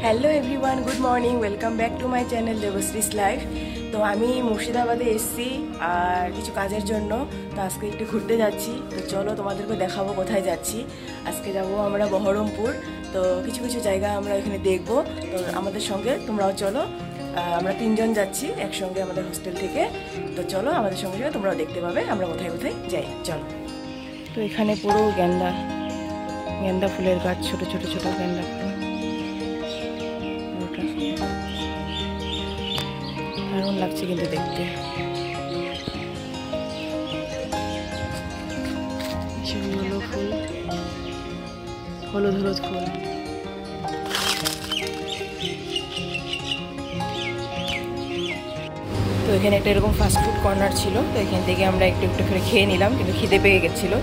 Hello everyone, good morning, welcome back to my channel Debashree's life. তো আমি মুর্শিদাবাদে এসেছি আর কিছু কাজের জন্য। তো আজকে একটু ঘুরতে যাচ্ছি। তো চলো তোমাদেরকে দেখাবো কোথায় যাচ্ছি। আজকে যাব আমরা বহরমপুর। তো কিছু কিছু জায়গা আমরা এখানে দেখবো। তো আমাদের সঙ্গে তোমরাও চলো। আমরা 3 জন যাচ্ছি একসঙ্গে আমাদের হোস্টেল থেকে। তো চলো আমাদের সঙ্গে সঙ্গে তোমরাও দেখতে পাবে আমরা কোথায় কোথায় যাই। চলো। তো এখানে পুরো গেন্দা ফুলের গাছ, ছোট ছোট ছোট গেন্দা ফুল। দারুণ লাগছে কিন্তু দেখতে। সেগুলো ফুল, হলুদ হলুদ ফুল। তো এখানে একটা এরকম ফাস্টফুড কর্নার ছিল। তো এখান থেকে আমরা একটু একটু করে খেয়ে নিলাম, কিন্তু খিদে পেয়ে গেছিলো।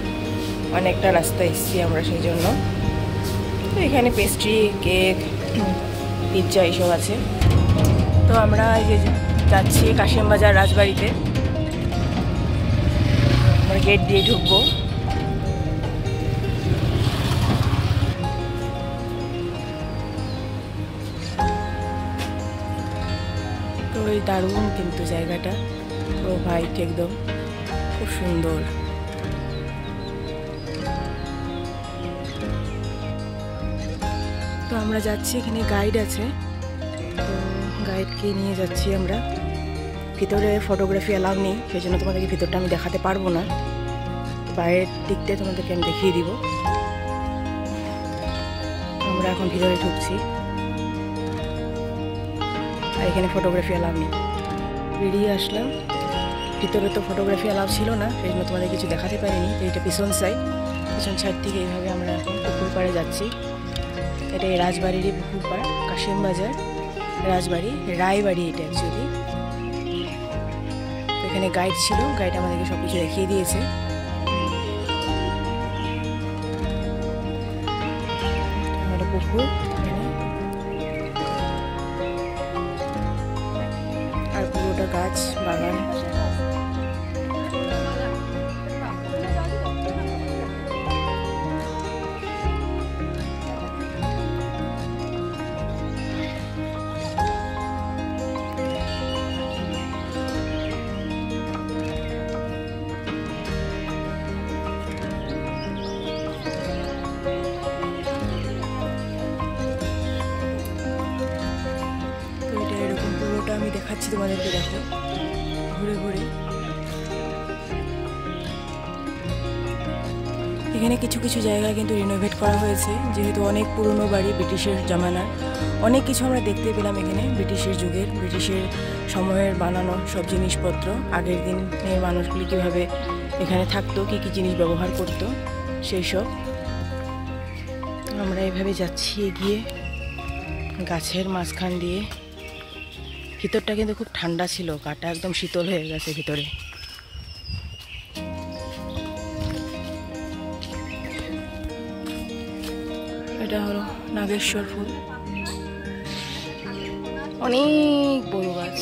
অনেকটা রাস্তা এসেছি আমরা সেই জন্য। তো এখানে পেস্ট্রি, কেক, পিৎজা এইসব আছে। তো আমরা এই যে যাচ্ছি কাশিমবাজার রাজবাড়িতে। আমরা গেট দিয়ে ঢুকবো। তো এই দারুণ কিন্তু জায়গাটা, পুরো হোয়াইট একদম, খুব সুন্দর। তো আমরা যাচ্ছি, এখানে গাইড আছে। তো গাইডকে নিয়ে যাচ্ছি আমরা। ভিতরে ফটোগ্রাফি অ্যালাউ নেই, সেই জন্য তোমাদেরকে ভিতরটা আমি দেখাতে পারবো না। বাইরের দিকটা তোমাদেরকে আমি দেখিয়ে দিব। আমরা এখন ভিতরে ঢুকছি আর এখানে ফটোগ্রাফি অ্যালাউ নেই। বেরিয়ে আসলাম। ভিতরে তো ফটোগ্রাফি অ্যালাউ ছিল না, সেই জন্য তোমাদের কিছু দেখাতে পারিনি। তো এটা পিছন সাইড থেকে এইভাবে আমরা এখন পুকুর পাড়ে যাচ্ছি। এটা এই রাজবাড়িরই পুকুর পাড়, কাশিমবাজার রাজবাড়ি, রায়বাড়ি এটা অ্যাকচুয়ালি। তো এখানে গাইড ছিল, গাইড আমাদেরকে সব কিছু দেখিয়ে দিয়েছে। পুকুর আর পুরোটা গাছ বাগান। আমি দেখাচ্ছি তোমাদেরকে, দেখো ঘুরে ঘুরে। এখানে কিছু কিছু জায়গা কিন্তু রিনোভেট করা হয়েছে, যেহেতু অনেক পুরনো বাড়ি, ব্রিটিশের জামানার অনেক কিছু আমরা দেখতে পেলাম এখানে। ব্রিটিশের যুগের, ব্রিটিশের সময়ের বানানো সব জিনিসপত্র, আগের দিনের মানুষগুলি কীভাবে এখানে থাকতো, কী কী জিনিস ব্যবহার করতো সেই সব। আমরা এভাবে যাচ্ছি এগিয়ে গাছের মাঝখান দিয়ে। ভিতরটা কিন্তু খুব ঠান্ডা ছিল, গাটা একদম শীতল হয়ে গেছে ভিতরে। এটা হলো নাগেশ্বর ফুল, অনেক বড় গাছ।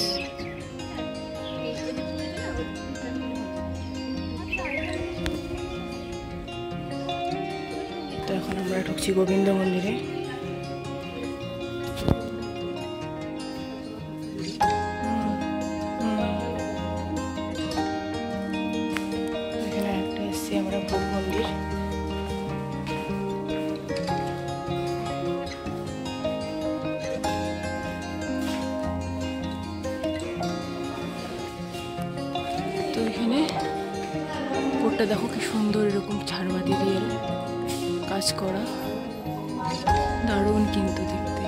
তো এখন আমরা ঢুকছি গোবিন্দ মন্দিরে। আমরা ভোগ মন্দির। তো এখানে উপরটা দেখো কি সুন্দর, এরকম ঝাড়বাতি দিয়ে কাজ করা, দারুণ কিন্তু দেখতে।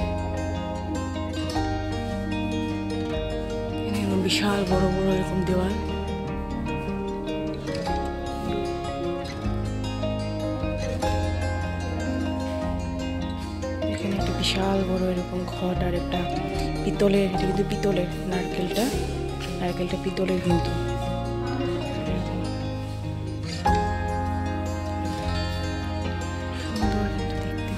এখানে বিশাল বড় বড় এরকম দেওয়াল। এখানে একটা বিশাল বড় এরকম ঘট আর একটা পিতলের, এটা কিন্তু পিতলের, নারকেলটা পিতলের কিন্তু। সুন্দর কিন্তু দেখতে।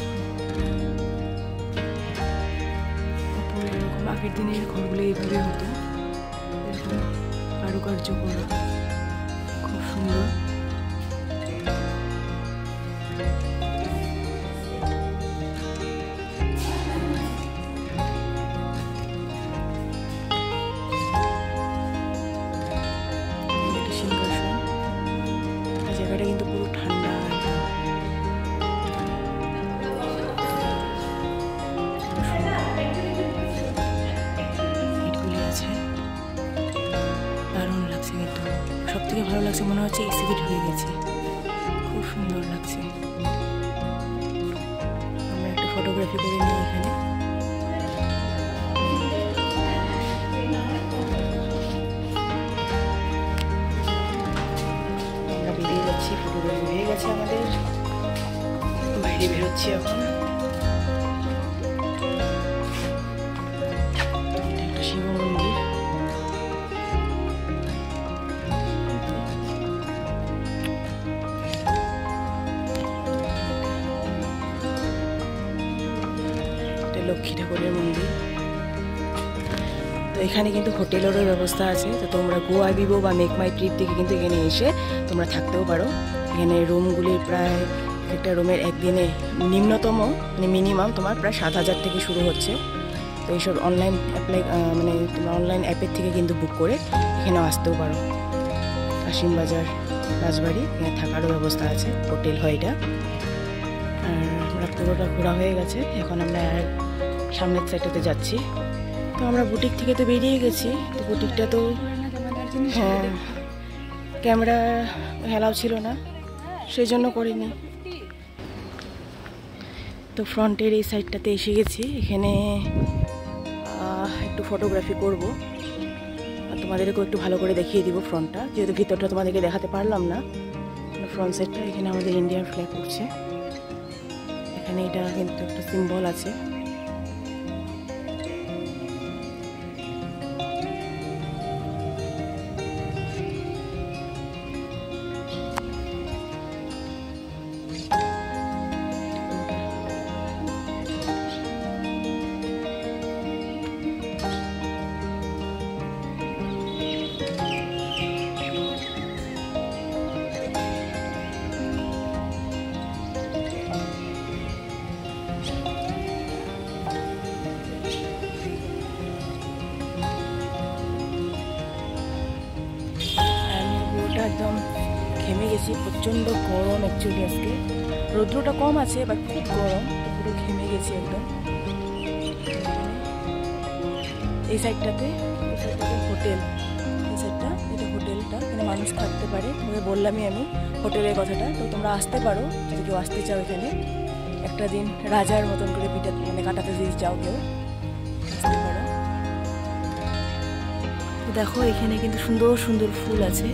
উপরে এরকম আগের দিনের ঘরগুলো এইভাবে হতো, এরকম কারুকার্য করা, খুব সুন্দর। ভালো লাগছে, মনে হচ্ছে এসিতে ঢুকে গেছি, খুব সুন্দর লাগছে। আমরা একটা ফটোগ্রাফি করে নিই এখানে। আমরা বেরিয়ে যাচ্ছি, ফটোগ্রাফি হয়ে গেছে আমাদের, বাইরে বেরোচ্ছি এখন। লক্ষ্মী ঠাকুরের মন্দির। তো এখানে কিন্তু হোটেলেরও ব্যবস্থা আছে। তো তোমরা গোয়া ভিভো বা মেক মাই ট্রিপ থেকে কিন্তু এখানে এসে তোমরা থাকতেও পারো। এখানে রুমগুলির প্রায় একটা রুমের একদিনে নিম্নতম মানে মিনিমাম তোমার প্রায় 7,000 থেকে শুরু হচ্ছে। তো এইসব অনলাইন অ্যাপ্লাই মানে তোমরা অনলাইন অ্যাপের থেকে কিন্তু বুক করে এখানেও আসতেও পারো। কাশিমবাজার রাজবাড়ি, এখানে থাকারও ব্যবস্থা আছে, হোটেল হয় এটা। আর আমরা পুরোটা ঘোরা হয়ে গেছে, এখন আমরা সামনের সাইডটাতে যাচ্ছি। তো আমরা বুটিক থেকে তো বেরিয়ে গেছি। তো বুটিকটা তো হ্যাঁ ক্যামেরা অ্যালাউ ছিল না, সেই জন্য করিনি। তো ফ্রন্টের এই সাইডটাতে এসে গেছি, এখানে একটু ফটোগ্রাফি করব। আর তোমাদেরকেও একটু ভালো করে দেখিয়ে দিব ফ্রন্টটা, যেহেতু ভিতরটা তোমাদেরকে দেখাতে পারলাম না। ফ্রন্ট সাইডটা এখানে আমাদের ইন্ডিয়ার ফ্ল্যাগ উঠছে, এখানে এটা কিন্তু একটা সিম্বল আছে। একদম ঘেমে গেছি, প্রচণ্ড গরম অ্যাকচুয়ালি আজকে, রৌদ্রটা কম আছে বাট খুব গরম, পুরো ঘেমে গেছি একদম। এই সাইডটাতে হোটেল, এই সাইডটা এটা হোটেলটা, এখানে মানুষ থাকতে পারে, ওকে বললামই আমি হোটেলের কথাটা। তো তোমরা আসতে পারো যদি কেউ আসতে চাও, এখানে একটা দিন রাজার মতন করে পিঠা মানে কাটাতে যদি চাও কেউ আসতে পারো। তো দেখো এখানে কিন্তু সুন্দর সুন্দর ফুল আছে,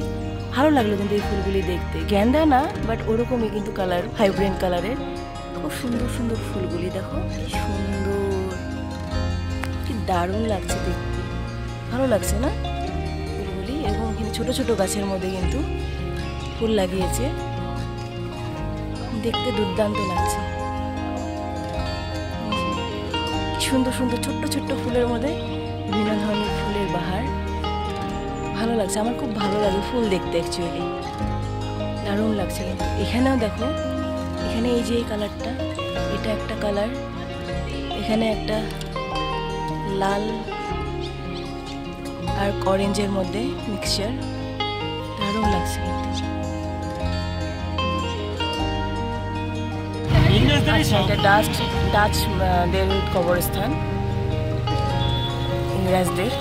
ভালো লাগলো কিন্তু এই ফুলগুলি দেখতে, গেন্দা না বাট ওরকমই কিন্তু কালার, ভাইব্রেন্ট কালারের, খুব সুন্দর সুন্দর ফুলগুলি। দেখো কি সুন্দর, কি দারুণ লাগছে দেখতে, ভালো লাগছে না ফুলগুলি। এবং কিন্তু ছোট ছোট গাছের মধ্যে কিন্তু ফুল লাগিয়েছে, দেখতে দুর্দান্ত লাগছে। সুন্দর সুন্দর ছোট্ট ছোট্ট ফুলের মধ্যে বিভিন্ন ধরনের ফুলের বাহার, ভালো লাগছে, আমার খুব ভালো লাগে ফুল দেখতে অ্যাকচুয়ালি, দারুণ লাগছে। কিন্তু এখানেও দেখো, এখানে এই যে এই কালারটা, এটা একটা কালার, এখানে একটা লাল আর অরেঞ্জের মধ্যে মিক্সচার, দারুণ লাগছে কিন্তু। আচ্ছা এটা ডাচদের কবরস্থান, ইংরেজদের।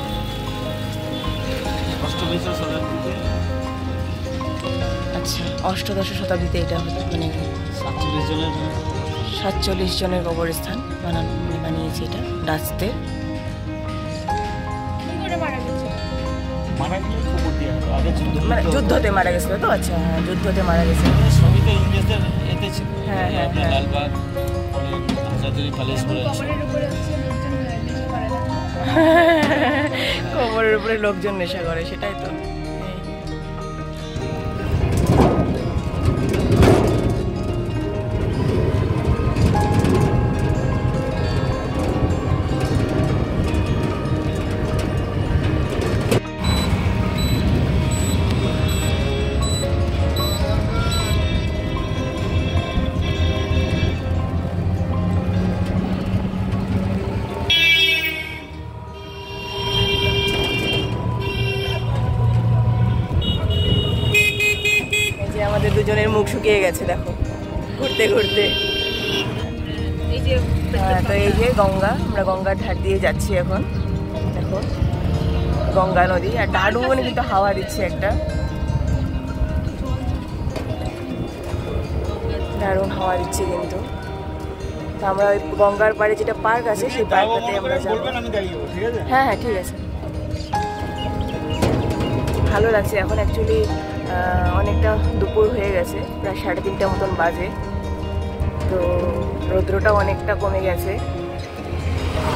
আচ্ছা অষ্টদশ শতাব্দীতে এটা মানে 47 জনের কবরস্থান বানিয়েছে এটা ডাচদের। মানে যুদ্ধতে মারা গেছিল তো, আচ্ছা হ্যাঁ যুদ্ধতে মারা গেছিল। হ্যাঁ হ্যাঁ কবরের উপরে লোকজন নেশা করে, সেটাই তো। দুজনের মুখ শুকিয়ে গেছে দেখো ঘুরতে ঘুরতে। তো এই যে গঙ্গা, আমরা গঙ্গার ধার দিয়ে যাচ্ছি এখন, দেখো গঙ্গা নদী, আর দারুণ কিন্তু হাওয়া দিচ্ছে একটা, দারুণ হাওয়া দিচ্ছে কিন্তু। তো আমরা ওই গঙ্গার পাড়ে যেটা পার্ক আছে সেই পার্কটাতে আমরা যাবো। হ্যাঁ হ্যাঁ ঠিক আছে। ভালো লাগছে। এখন অ্যাকচুয়ালি অনেকটা দুপুর হয়ে গেছে, প্রায় 3:30 মতন বাজে। তো রৌদ্রটাও অনেকটা কমে গেছে,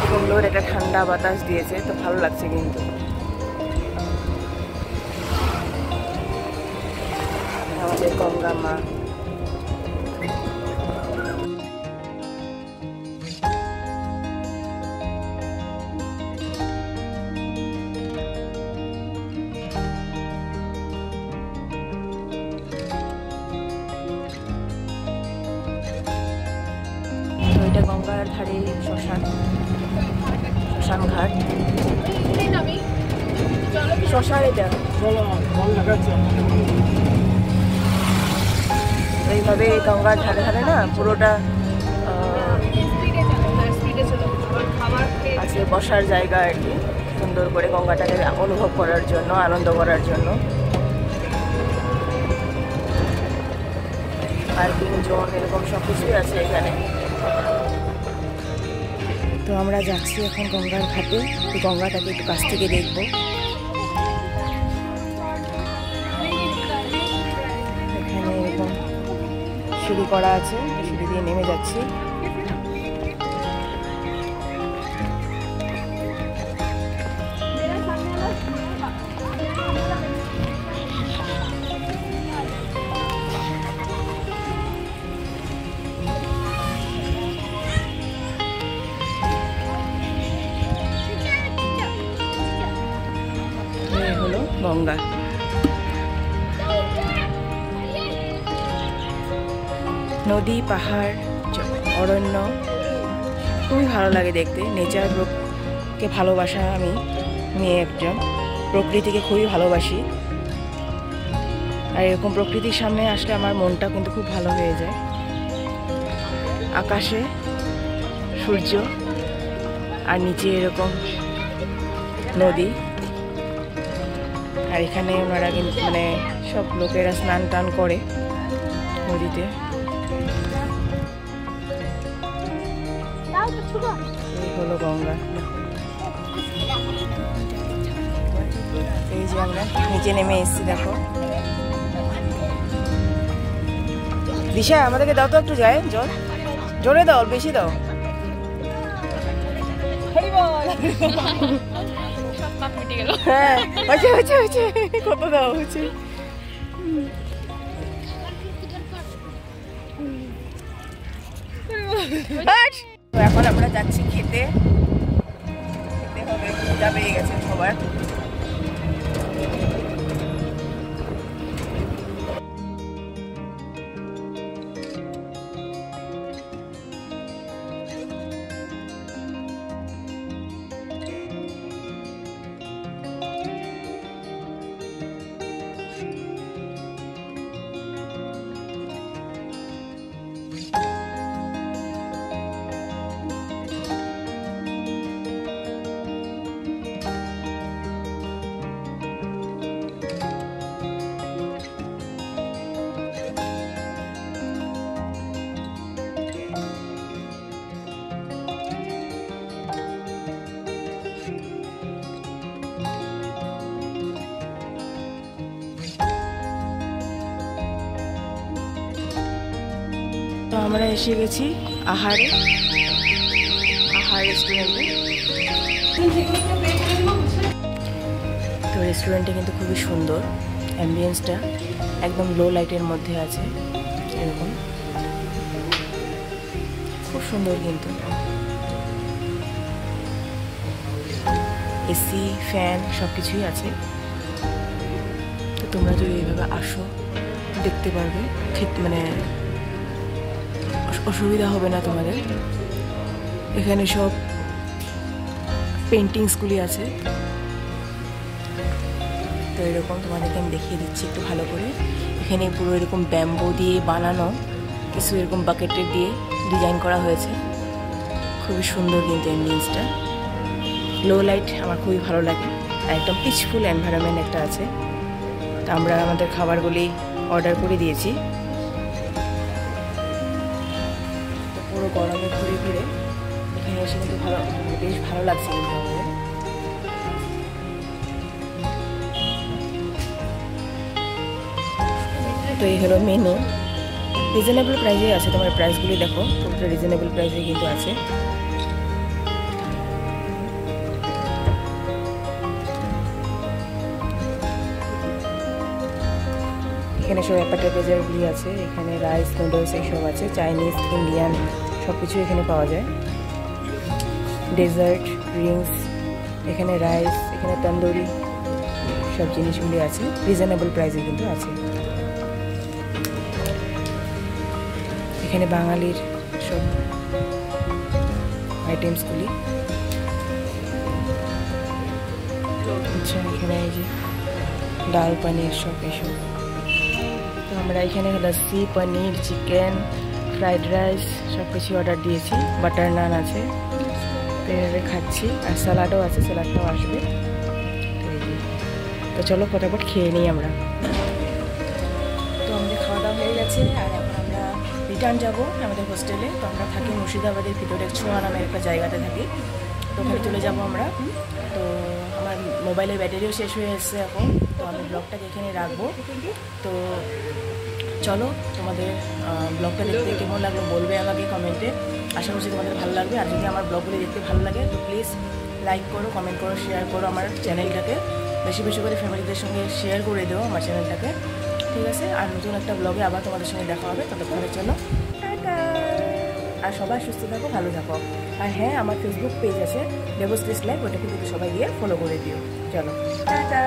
সুন্দর একটা ঠান্ডা বাতাস দিয়েছে, তো ভালো লাগছে কিন্তু। আমাদের গঙ্গা মা। এটা গঙ্গার ধারে শ্মশান ঘাট। শ্মশান এটা এইভাবে গঙ্গার ধারে ধারে না পুরোটা আছে বসার জায়গা আর কি, সুন্দর করে গঙ্গাটাকে অনুভব করার জন্য, আনন্দ করার জন্য। পার্কিং জোন এরকম সব কিছুই আছে এখানে। তো আমরা যাচ্ছি এখন গঙ্গার ঘাটে, গঙ্গাটাকে একটু কাছ থেকে দেখবো। এখানে এরকম সিঁড়ি করা আছে, সিঁড়ি দিয়ে নেমে যাচ্ছি। হলো গঙ্গা। নদী, পাহাড়, অরণ্য খুবই ভালো লাগে দেখতে। নেচারকে ভালোবাসা আমি মেয়ে একজন, প্রকৃতিকে খুবই ভালোবাসি। আর এরকম প্রকৃতির সামনে আসলে আমার মনটা কিন্তু খুব ভালো হয়ে যায়। আকাশে সূর্য আর নিচে এরকম নদী, আর এখানে ওনারা কিন্তু মানে সব লোকেরা স্নান টান করে নদীতে। এই হলো গঙ্গা। এই যে আমরা নিচে নেমে এসেছি, দেখো। দিশা আমাদেরকে দাও তো একটু, যায় জল, জোরে দাও, বেশি দাও। হ্যাঁ কত দেওয়া হচ্ছে। এখন আমরা যাচ্ছি খেতে হবে, ক্ষুধা পেয়ে গেছে সবার। তো আমরা এসে গেছি আহার রেস্টুরেন্টে। তো রেস্টুরেন্টে কিন্তু খুবই সুন্দর, অ্যাম্বিয়েন্সটা একদম লো লাইটের মধ্যে আছে, এরকম খুব সুন্দর। কিন্তু এসি, ফ্যান সব কিছুই আছে। তো তোমরা যদি এইভাবে আসো দেখতে পারবে, মানে অসুবিধা হবে না তোমাদের। এখানে সব পেন্টিংসগুলি আছে। তো এরকম তোমাদেরকে আমি দেখিয়ে দিচ্ছি একটু ভালো করে। এখানে পুরো এরকম ব্যাম্বো দিয়ে বানানো কিছু এরকম বাকেটের দিয়ে ডিজাইন করা হয়েছে, খুবই সুন্দর কিন্তু অ্যাম্বিয়েন্সটা। লো লাইট আমার খুবই ভালো লাগে, আর একদম পিসফুল এনভায়রনমেন্ট একটা আছে। তো আমরা আমাদের খাবারগুলি অর্ডার করে দিয়েছি। এসে কিন্তু বেশ ভালো লাগছে কিন্তু আমাদের। তো এই হলো মেনু, রিজনেবল প্রাইসে আছে, তোমার প্রাইসগুলি দেখো পুরোটা রিজনেবল প্রাইসে কিন্তু আছে। এখানে সব অ্যাপাটাইজারগুলি আছে, এখানে রাইস নুডলস এইসব আছে, চাইনিজ ইন্ডিয়ান সব কিছু এখানে পাওয়া যায়। ডেজার্ট ড্রিঙ্কস, এখানে রাইস, এখানে তন্দুরি সব জিনিসগুলি আছে, রিজনেবল প্রাইসে কিন্তু আছে। এখানে বাঙালির সব আইটেমসগুলি। আচ্ছা, এখানে এই যে ডাল পানির সব এসব। তো আমরা এখানে লস্যি, পনির, চিকেন, ফ্রাইড রাইস সব কিছু অর্ডার দিয়েছি, বাটার নান আছে, তো এভাবে খাচ্ছি। আর স্যালাডও আছে, স্যালাডটাও আসবে। তো চলো ফটাফট খেয়ে নিই আমরা। তো আমাদের খাওয়া দাওয়া হয়ে গেছে, আর এখন আমরা রিটার্ন যাব আমাদের হোস্টেলে। তো আমরা থাকি মুর্শিদাবাদের ভিতরে ছোঁয়া নামের একটা জায়গাতে থাকি, তো ওখানে চলে যাবো আমরা। তো আমার মোবাইলের ব্যাটারিও শেষ হয়ে এসছে এখন, তো আমি ব্লগটাকে এখানে রাখবো। তো চলো, তোমাদের ব্লগটা দেখতে কেমন লাগলো বলবে আমাকে কমেন্টে। আশা করছি তোমাদের ভালো লাগবে। আর যদি আমার ব্লগগুলি দেখতে ভালো লাগে তো প্লিজ লাইক করো, কমেন্ট করো, শেয়ার করো আমার চ্যানেলটাকে। বেশি বেশি করে ফ্যামিলিদের সঙ্গে শেয়ার করে দেবো আমার চ্যানেলটাকে, ঠিক আছে? আর নতুন একটা ব্লগে আবার তোমাদের সঙ্গে দেখা হবে, ততক্ষণে চলো টাটা। আর সবাই সুস্থ থাকো, ভালো থাকো। আর হ্যাঁ, আমার ফেসবুক পেজ আছে দেবশ্রী লাইভ, ওটাকে কিন্তু সবাই গিয়ে ফলো করে দিও। চলো টাটা।